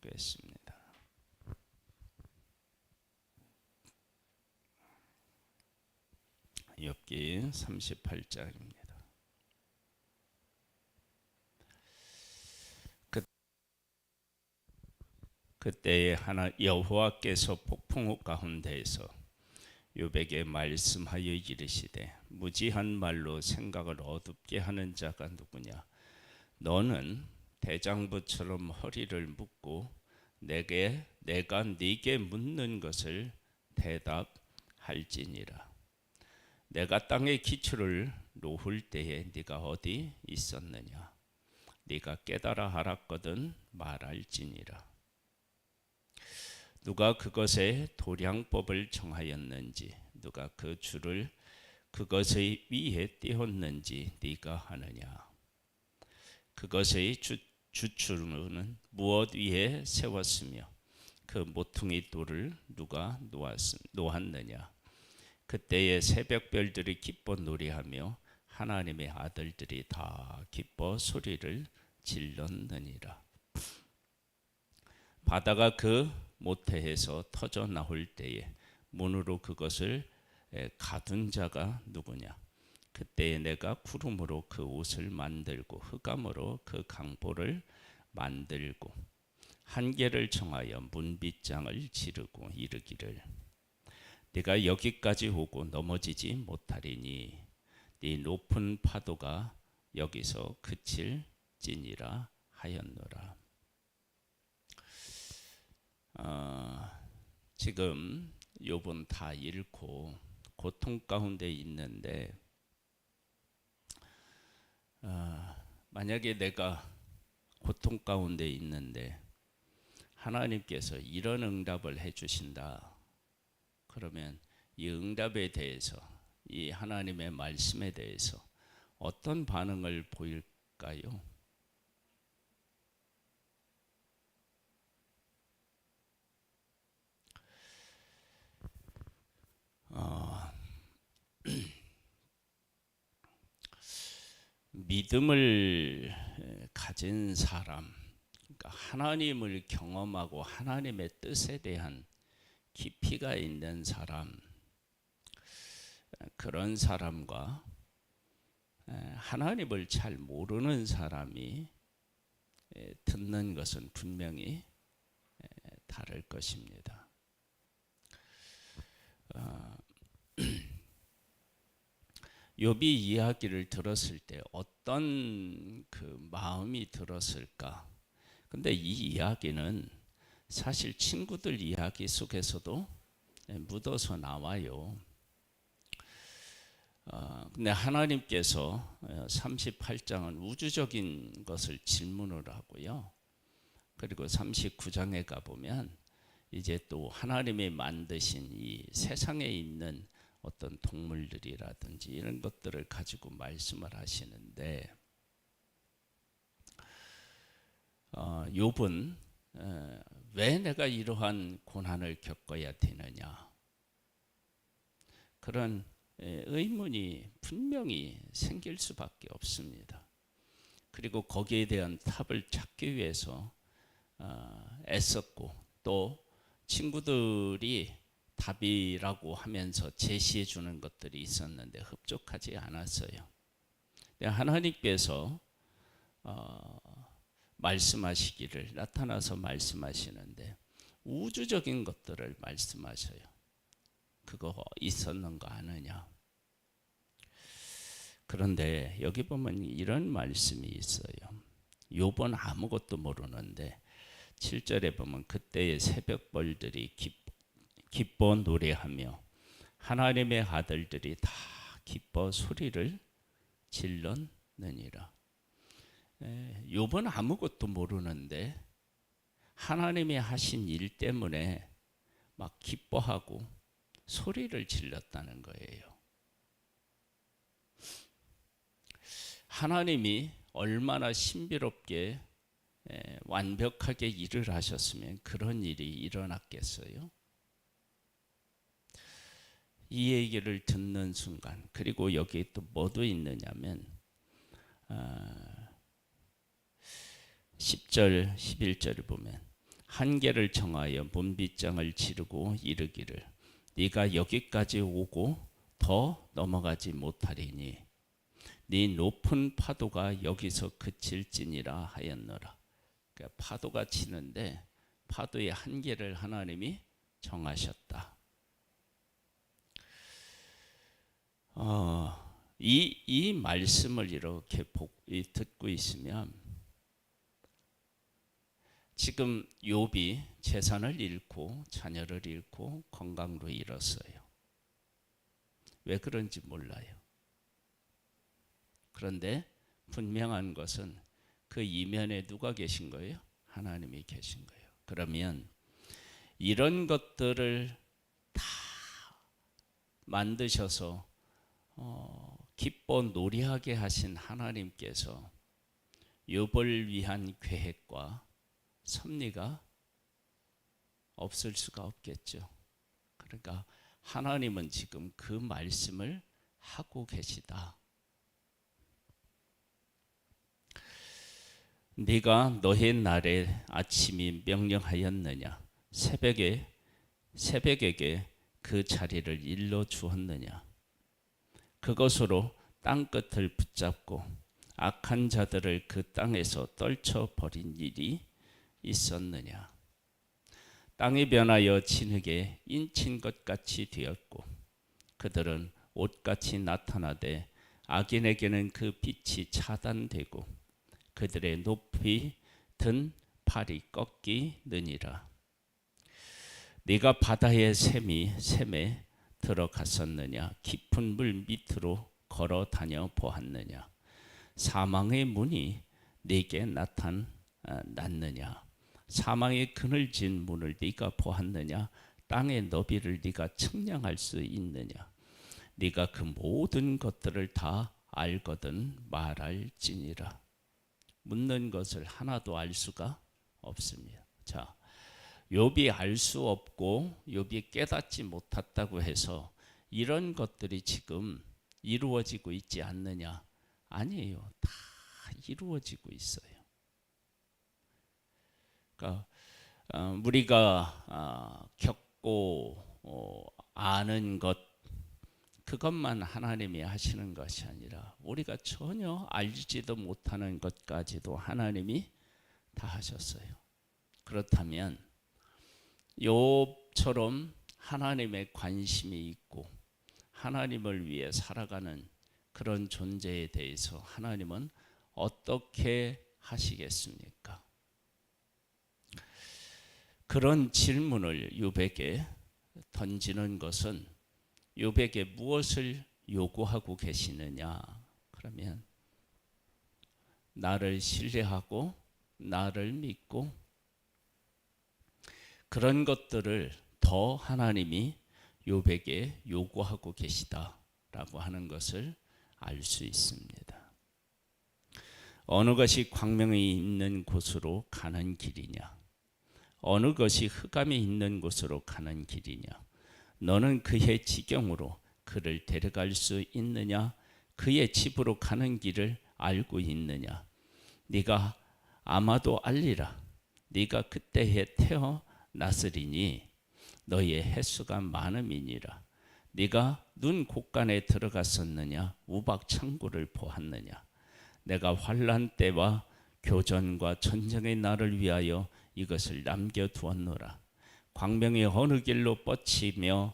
보겠습니다. 욥기 38장입니다. 그때에 하나 여호와께서 폭풍우 가운데에서 욥에게 말씀하여 이르시되 무지한 말로 생각을 어둡게 하는 자가 누구냐? 너는 대장부처럼 허리를 묶고 내가 네게 묻는 것을 대답할지니라. 내가 땅의 기초를 놓을 때에 네가 어디 있었느냐? 네가 깨달아 알았거든 말할지니라. 누가 그것의 도량법을 정하였는지, 누가 그 줄을 그것의 위에 띄웠는지 네가 하느냐? 그것의 주추는 무엇 위에 세웠으며 그 모퉁이 돌을 누가 놓았느냐? 그때의 새벽별들이 기뻐 노래하며 하나님의 아들들이 다 기뻐 소리를 질렀느니라. 바다가 그 모태에서 터져 나올 때에 문으로 그것을 가둔 자가 누구냐? 그때에 내가 구름으로 그 옷을 만들고 흑암으로 그 강보를 만들고 한계를 정하여 문빗장을 지르고 이르기를 네가 여기까지 오고 넘어지지 못하리니 네 높은 파도가 여기서 그칠지니라 하였노라. 지금 욥은 다 잃고 고통 가운데 있는데 만약에 내가 고통 가운데 있는데 하나님께서 이런 응답을 해주신다. 그러면 이 응답에 대해서 이 하나님의 말씀에 대해서 어떤 반응을 보일까요? 믿음을 가진 사람, 그러니까 하나님을 경험하고 하나님의 뜻에 대한 깊이가 있는 사람, 그런 사람과 하나님을 잘 모르는 사람이 듣는 것은 분명히 다를 것입니다. 욥이 이야기를 들었을 때 어떤 그 마음이 들었을까? 근데 이 이야기는 사실 친구들 이야기 속에서도 묻어서 나와요. 근데 하나님께서 38장은 우주적인 것을 질문을 하고요. 그리고 39장에 가보면 이제 또 하나님이 만드신 이 세상에 있는 어떤 동물들이라든지 이런 것들을 가지고 말씀을 하시는데 욥은 왜 내가 이러한 고난을 겪어야 되느냐? 그런 의문이 분명히 생길 수밖에 없습니다. 그리고 거기에 대한 답을 찾기 위해서 애썼고 또 친구들이 답이라고 하면서 제시해 주는 것들이 있었는데 흡족하지 않았어요. 하나님께서 말씀하시기를 나타나서 말씀하시는데 우주적인 것들을 말씀하셔요. 그거 있었는가 아느냐? 그런데 여기 보면 이런 말씀이 있어요. 욥은 아무것도 모르는데 7절에 보면 그때의 새벽벌들이 기뻐 노래하며 하나님의 아들들이 다 기뻐 소리를 질렀느니라. 욥은 아무것도 모르는데 하나님이 하신 일 때문에 막 기뻐하고 소리를 질렀다는 거예요. 하나님이 얼마나 신비롭게 완벽하게 일을 하셨으면 그런 일이 일어났겠어요? 이 얘기를 듣는 순간, 그리고 여기 또 뭐도 있느냐면 10절, 11절을 보면 한계를 정하여 문빗장을 지르고 이르기를 네가 여기까지 오고 더 넘어가지 못하리니 네 높은 파도가 여기서 그칠지니라 하였노라. 그러니까 파도가 치는데 파도의 한계를 하나님이 정하셨다. 이 말씀을 이렇게 듣고 있으면 지금 욥이 재산을 잃고 자녀를 잃고 건강도 잃었어요. 왜 그런지 몰라요. 그런데 분명한 것은 그 이면에 누가 계신 거예요? 하나님이 계신 거예요. 그러면 이런 것들을 다 만드셔서 기뻐 노래하게 하신 하나님께서 욥을 위한 계획과 섭리가 없을 수가 없겠죠. 그러니까 하나님은 지금 그 말씀을 하고 계시다. 네가 너의 날에 아침이 명령하였느냐? 새벽에게 그 자리를 일러 주었느냐? 그것으로 땅 끝을 붙잡고 악한 자들을 그 땅에서 떨쳐 버린 일이 있었느냐? 땅이 변하여 진흙에 인친 것 같이 되었고 그들은 옷같이 나타나되 악인에게는 그 빛이 차단되고 그들의 높이 든 팔이 꺾이느니라. 네가 바다의 샘에 들어갔었느냐? 깊은 물 밑으로 걸어 다녀 보았느냐? 사망의 문이 네게 나타났느냐? 사망의 그늘진 문을 네가 보았느냐? 땅의 너비를 네가 측량할 수 있느냐? 네가 그 모든 것들을 다 알거든 말할지니라. 묻는 것을 하나도 알 수가 없습니다. 자, 욥이 알 수 없고 욥이 깨닫지 못했다고 해서 이런 것들이 지금 이루어지고 있지 않느냐? 아니에요. 다 이루어지고 있어요. 그러니까 우리가 겪고 아는 것 그것만 하나님이 하시는 것이 아니라 우리가 전혀 알지도 못하는 것까지도 하나님이 다 하셨어요. 그렇다면 욥처럼 하나님의 관심이 있고 하나님을 위해 살아가는 그런 존재에 대해서 하나님은 어떻게 하시겠습니까? 그런 질문을 욥에게 던지는 것은 욥에게 무엇을 요구하고 계시느냐? 그러면 나를 신뢰하고 나를 믿고 그런 것들을 더 하나님이 욥에게 요구하고 계시다라고 하는 것을 알 수 있습니다. 어느 것이 광명이 있는 곳으로 가는 길이냐? 어느 것이 흑암이 있는 곳으로 가는 길이냐? 너는 그의 지경으로 그를 데려갈 수 있느냐? 그의 집으로 가는 길을 알고 있느냐? 네가 아마도 알리라. 네가 그때에 태어났으리니 너의 횟수가 많음이니라. 네가 눈 곳간에 들어갔었느냐? 우박 창고를 보았느냐? 내가 환난 때와 교전과 전쟁의 날을 위하여 이것을 남겨두었노라. 광명이 어느 길로 뻗치며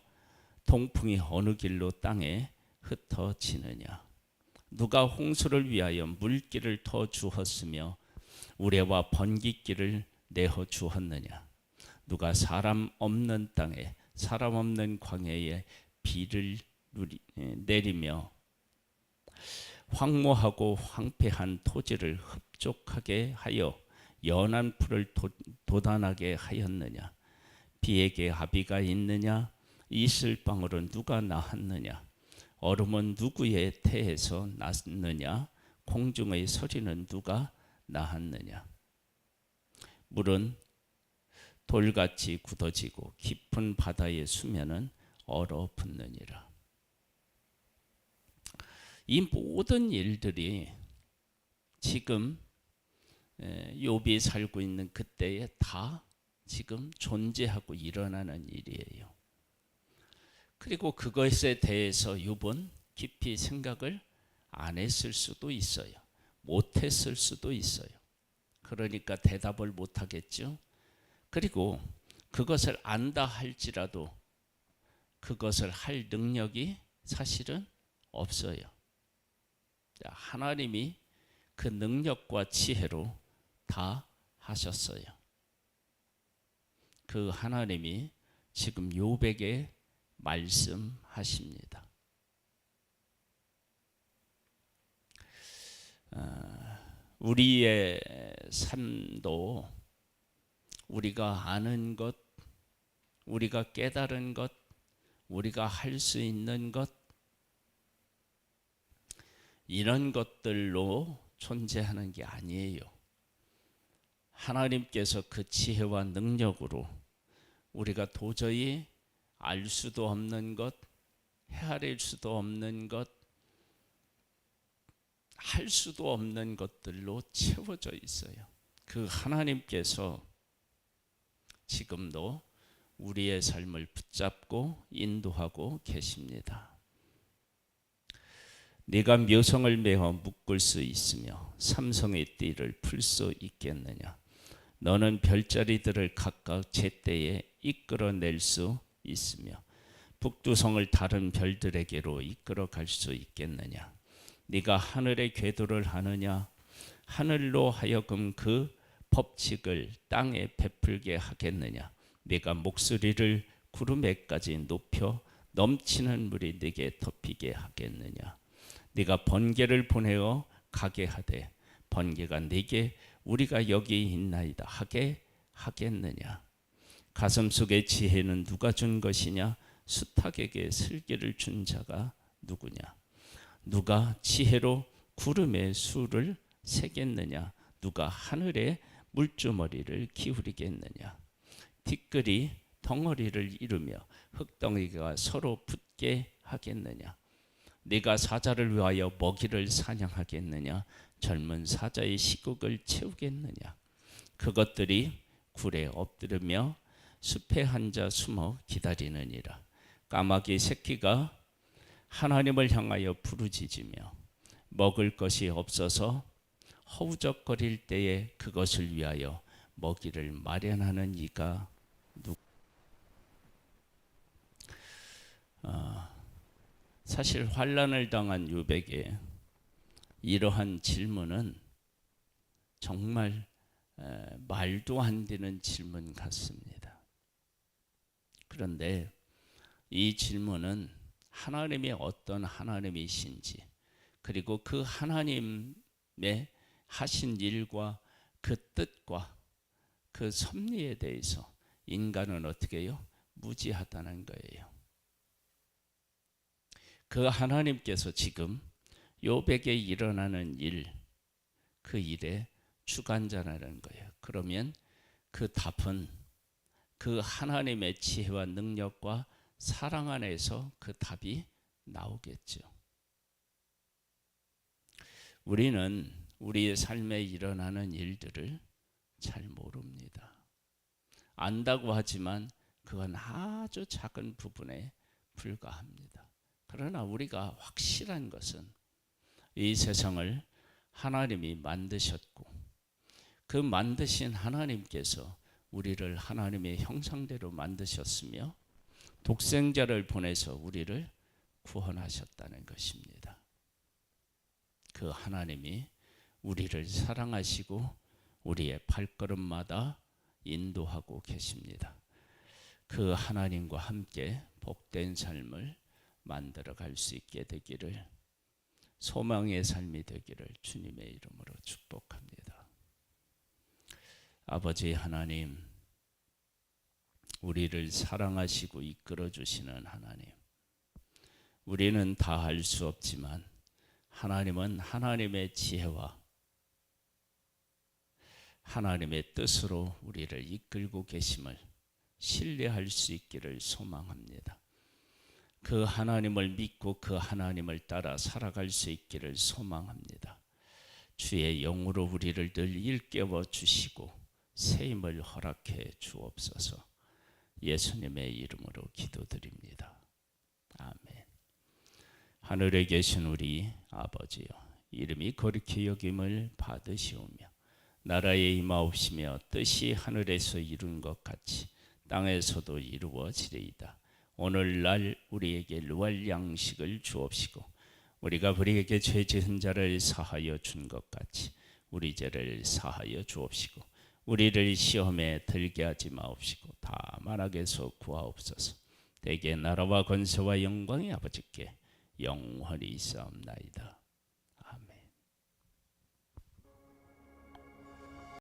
동풍이 어느 길로 땅에 흩어지느냐? 누가 홍수를 위하여 물길을 터 주었으며 우레와 번깃길을 내어 주었느냐? 누가 사람 없는 땅에 사람 없는 광야에 비를 내리며 황무하고 황폐한 토지를 흡족하게 하여 연한 풀을 돋아나게 하였느냐? 비에게 아비가 있느냐? 이슬방울은 누가 낳았느냐? 얼음은 누구의 태에서 났느냐? 공중의 서리는 누가 낳았느냐? 물은 돌같이 굳어지고 깊은 바다의 수면은 얼어붙느니라. 이 모든 일들이 지금 욥이 살고 있는 그때에 다 지금 존재하고 일어나는 일이에요. 그리고 그것에 대해서 욥은 깊이 생각을 안 했을 수도 있어요. 못했을 수도 있어요. 그러니까 대답을 못하겠죠. 그리고 그것을 안다 할지라도 그것을 할 능력이 사실은 없어요. 하나님이 그 능력과 지혜로 다 하셨어요. 그 하나님이 지금 욥에게 말씀하십니다. 우리의 삶도 우리가 아는 것, 우리가 깨달은 것, 우리가 할 수 있는 것, 이런 것들로 존재하는 게 아니에요. 하나님께서 그 지혜와 능력으로 우리가 도저히 알 수도 없는 것, 헤아릴 수도 없는 것, 할 수도 없는 것들로 채워져 있어요. 그 하나님께서 지금도 우리의 삶을 붙잡고 인도하고 계십니다. 네가 묘성을 메어 묶을 수 있으며 삼성의 띠를 풀 수 있겠느냐? 너는 별자리들을 각각 제때에 이끌어낼 수 있으며 북두성을 다른 별들에게로 이끌어 갈 수 있겠느냐? 네가 하늘의 궤도를 하느냐? 하늘로 하여금 그 법칙을 땅에 베풀게 하겠느냐? 네가 목소리를 구름에까지 높여 넘치는 물이 네게 덮이게 하겠느냐? 네가 번개를 보내어 가게 하되 번개가 네게 우리가 여기 있나이다 하게 하겠느냐? 가슴속의 지혜는 누가 준 것이냐? 수탉에게 슬기를 준 자가 누구냐? 누가 지혜로 구름의 수를 세겠느냐? 누가 하늘의 물주머리를 기울이겠느냐? 티끌이 덩어리를 이루며 흙덩이가 서로 붙게 하겠느냐? 네가 사자를 위하여 먹이를 사냥하겠느냐? 젊은 사자의 식욕을 채우겠느냐? 그것들이 굴에 엎드리며 숲에 앉아 숨어 기다리느니라. 까마귀 새끼가 하나님을 향하여 부르짖으며 먹을 것이 없어서 허우적거릴 때에 그것을 위하여 먹이를 마련하는 이가 누구? 사실 환난을 당한 욥에게 이러한 질문은 정말 말도 안 되는 질문 같습니다. 그런데 이 질문은 하나님이 어떤 하나님이신지, 그리고 그 하나님의 하신 일과 그 뜻과 그 섭리에 대해서 인간은 어떻게 해요? 무지하다는 거예요. 그 하나님께서 지금 욥에게 일어나는 일, 그 일의 주관자라는 거예요. 그러면 그 답은 그 하나님의 지혜와 능력과 사랑 안에서 그 답이 나오겠죠. 우리는 우리의 삶에 일어나는 일들을 잘 모릅니다. 안다고 하지만 그건 아주 작은 부분에 불과합니다. 그러나 우리가 확실한 것은 이 세상을 하나님이 만드셨고 그 만드신 하나님께서 우리를 하나님의 형상대로 만드셨으며 독생자를 보내서 우리를 구원하셨다는 것입니다. 그 하나님이 우리를 사랑하시고 우리의 발걸음마다 인도하고 계십니다. 그 하나님과 함께 복된 삶을 만들어 갈 수 있게 되기를, 소망의 삶이 되기를 주님의 이름으로 축복합니다. 아버지 하나님, 우리를 사랑하시고 이끌어 주시는 하나님, 우리는 다 알 수 없지만 하나님은 하나님의 지혜와 하나님의 뜻으로 우리를 이끌고 계심을 신뢰할 수 있기를 소망합니다. 그 하나님을 믿고 그 하나님을 따라 살아갈 수 있기를 소망합니다. 주의 영으로 우리를 늘 일깨워 주시고 새 힘을 허락해 주옵소서. 예수님의 이름으로 기도드립니다. 아멘. 하늘에 계신 우리 아버지여, 이름이 거룩히 여김을 받으시오며 나라의 임하옵시며 뜻이 하늘에서 이룬 것 같이 땅에서도 이루어지리이다. 오늘날 우리에게 루알 양식을 주옵시고 우리가 우리에게 죄 지은 자를 사하여 준 것 같이 우리 죄를 사하여 주옵시고 우리를 시험에 들게 하지 마옵시고 다만 악에서 구하옵소서. 대개 나라와 권세와 영광이 아버지께 영원히 있사옵나이다.